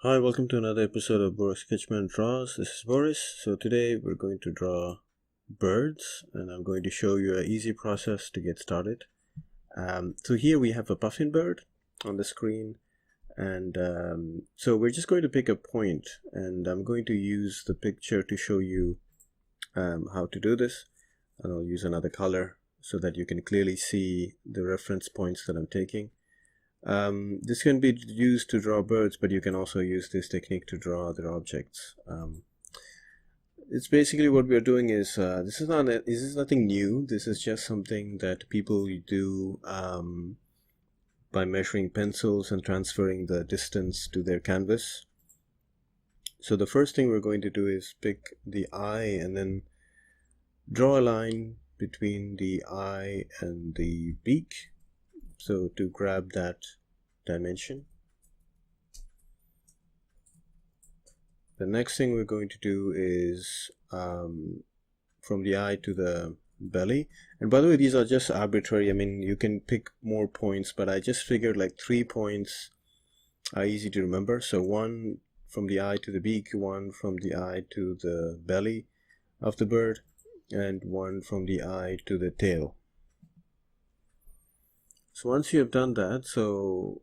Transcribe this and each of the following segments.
Hi, welcome to another episode of Boris Sketchman Draws. This is Boris. So today we're going to draw birds, and I'm going to show you an easy process to get started. So here we have a puffin bird on the screen, and so we're just going to pick a point, and I'm going to use the picture to show you how to do this, and I'll use another color so that you can clearly see the reference points that I'm taking. This can be used to draw birds, but you can also use this technique to draw other objects. It's basically what we're doing is this is nothing new. This is just something that people do by measuring pencils and transferring the distance to their canvas. So the first thing we're going to do is pick the eye and then draw a line between the eye and the beak. So to grab that dimension. The next thing we're going to do is from the eye to the belly. And by the way, these are just arbitrary. I mean, you can pick more points, but I just figured like 3 points are easy to remember. So one from the eye to the beak, one from the eye to the belly of the bird, and one from the eye to the tail. So once you have done that, so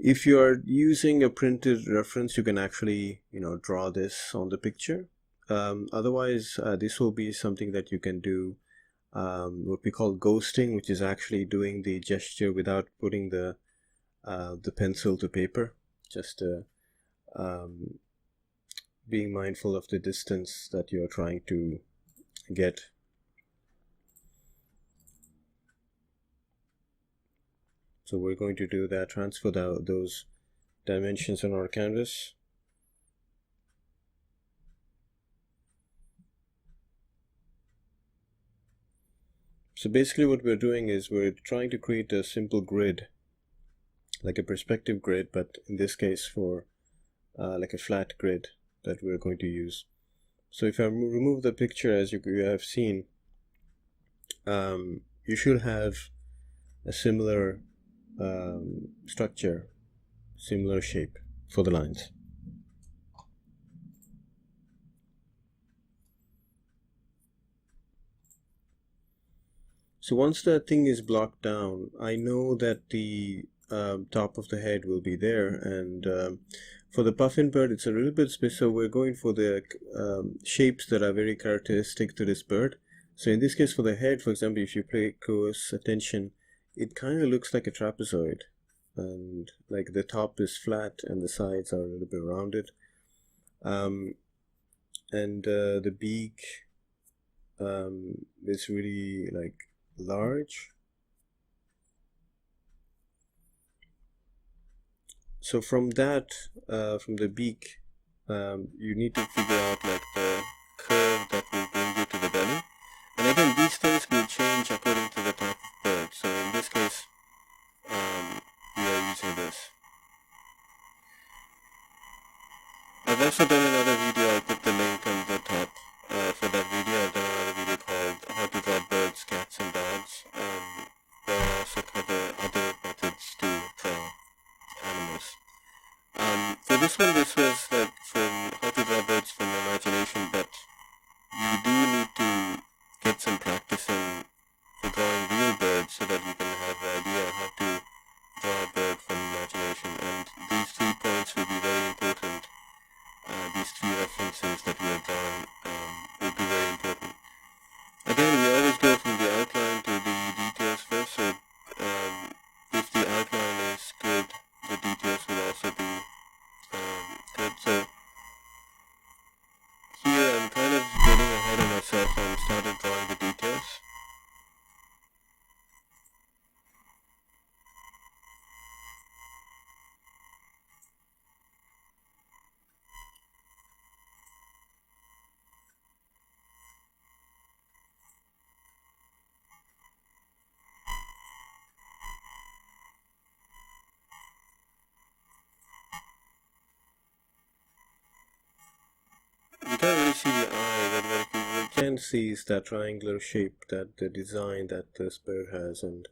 if you are using a printed reference, you can actually draw this on the picture. Otherwise, this will be something that you can do what we call ghosting, which is actually doing the gesture without putting the pencil to paper. Just being mindful of the distance that you are trying to get. So we're going to do that, transfer those dimensions on our canvas. So basically what we're doing is we're trying to create a simple grid, like a perspective grid, but in this case for like a flat grid that we're going to use. So if I remove the picture, as you have seen, you should have a similar structure, similar shape for the lines. So once that thing is blocked down, I know that the top of the head will be there, and for the puffin bird it's a little bit special. So we're going for the shapes that are very characteristic to this bird. So in this case, for the head, for example, if you pay close attention, it kind of looks like a trapezoid, and like the top is flat and the sides are a little bit rounded, and the beak is really like large. So from that, from the beak, you need to figure out like the curve that will bring you to the belly. And again, these things will change according to the type of bird. So in this case, we are using this. I've also done another video. I'll put the link on the top for that video. I've done another video called How to Draw Birds, Cats and Dogs. There are also other methods to draw animals. For this one, this was like from how to draw birds from imagination, but you do need to get some practicing for drawing real birds so that you can have the idea how to draw a bird from imagination. And these 3 points will be very important. These 3 references that we are drawing will be very important. Again, we always go from the outline to the details first, so if the outline is good, the details will also be good. So here I'm kind of getting ahead of myself and started drawing the details. You can't really see the eye, but what you can see is that triangular shape, that the design that this bird has. And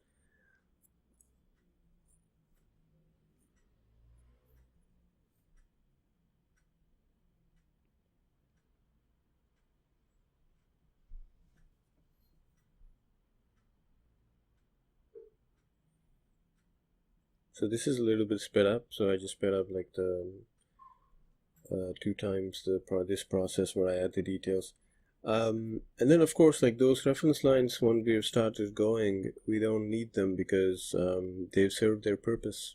So this is a little bit sped up, so I just sped up like the 2 times this process where I add the details. And then of course, like those reference lines, when we've started going, we don't need them because they've served their purpose.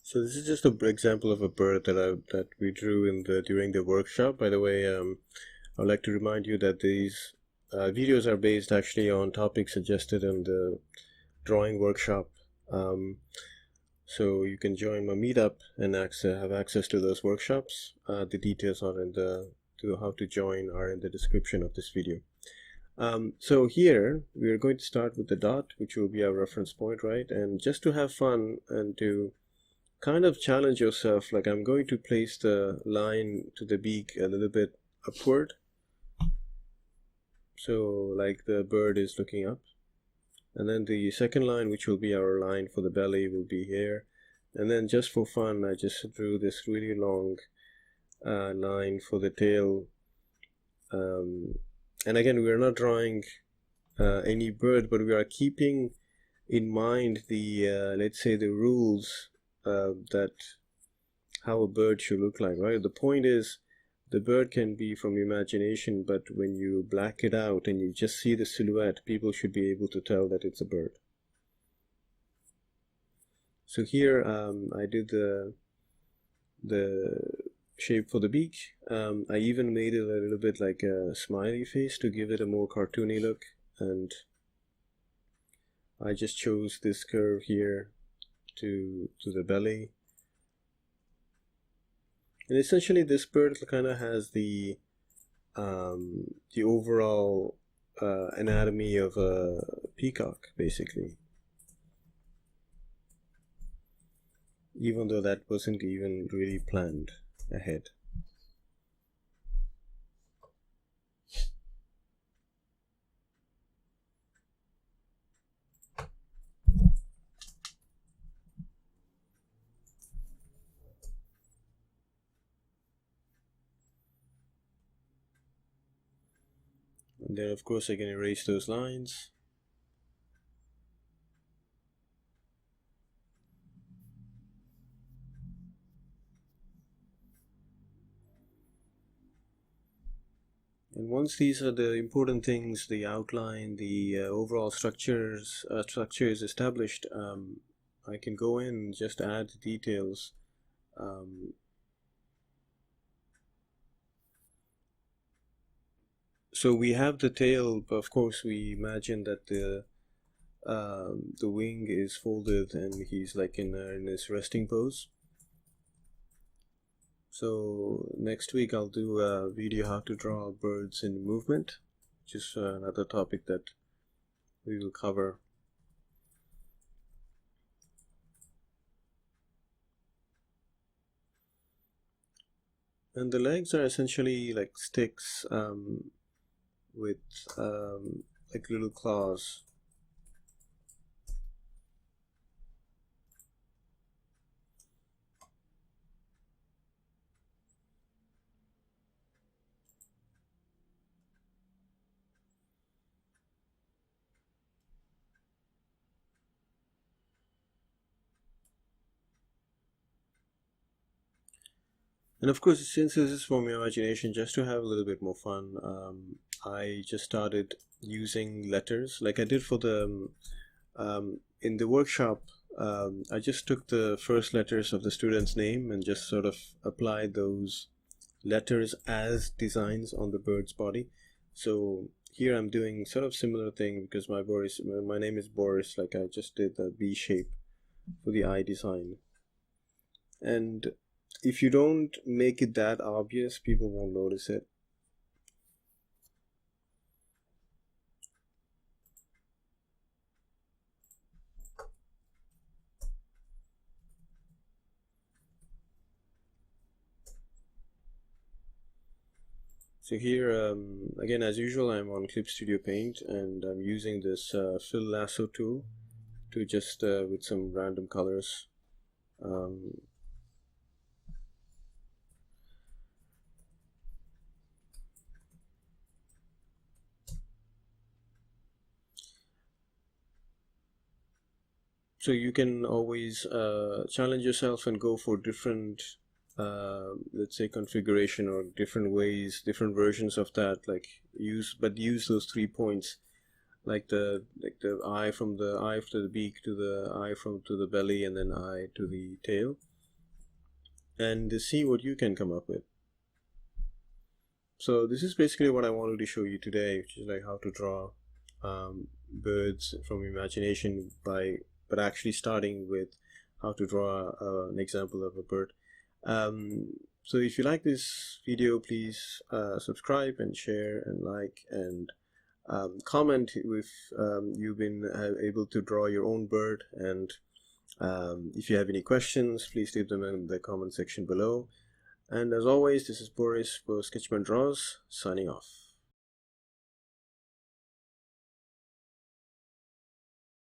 So this is just an example of a bird that we drew during the workshop. By the way, I'd like to remind you that these videos are based actually on topics suggested in the drawing workshop. So you can join my meetup and have access to those workshops. The details are how to join are in the description of this video. So here we are going to start with the dot, which will be our reference point, right? And just to have fun and to kind of challenge yourself, like I'm going to place the line to the beak a little bit upward, so like the bird is looking up, and then the second line, which will be our line for the belly, will be here. And then just for fun, I just drew this really long line for the tail. And again, we're not drawing any bird, but we are keeping in mind the let's say the rules that how a bird should look like, right? The point is, the bird can be from imagination, but when you black it out and you just see the silhouette, people should be able to tell that it's a bird. So here I did the shape for the beak. I even made it a little bit like a smiley face to give it a more cartoony look, and I just chose this curve here to the belly. And essentially this bird kind of has the overall anatomy of a peacock, basically, even though that wasn't even really planned ahead. And then of course I can erase those lines. And once these are the important things, the outline, the overall structure is established, I can go in and just add details. So we have the tail, but of course we imagine that the wing is folded and he's like in his resting pose. So next week I'll do a video how to draw birds in movement, which is another topic that we will cover. And the legs are essentially like sticks with like little claws. And of course, since this is from your imagination, just to have a little bit more fun, I just started using letters like I did for the in the workshop. I just took the first letters of the student's name and just sort of applied those letters as designs on the bird's body. So here I'm doing sort of similar thing because my name is Boris, like I just did the B shape for the eye design. And if you don't make it that obvious, people won't notice it. So here, again, as usual, I'm on Clip Studio Paint, and I'm using this fill lasso tool to just with some random colors. So you can always challenge yourself and go for different, let's say, configuration or different ways, different versions of that. Like use those 3 points, like the eye from the eye to the beak to the eye to the belly, and then eye to the tail, and to see what you can come up with. So this is basically what I wanted to show you today, which is like how to draw birds from imagination but actually starting with how to draw an example of a bird. So if you like this video, please subscribe and share and like and comment if you've been able to draw your own bird, and if you have any questions, please leave them in the comment section below. And as always, this is Boris for Sketchman Draws, signing off.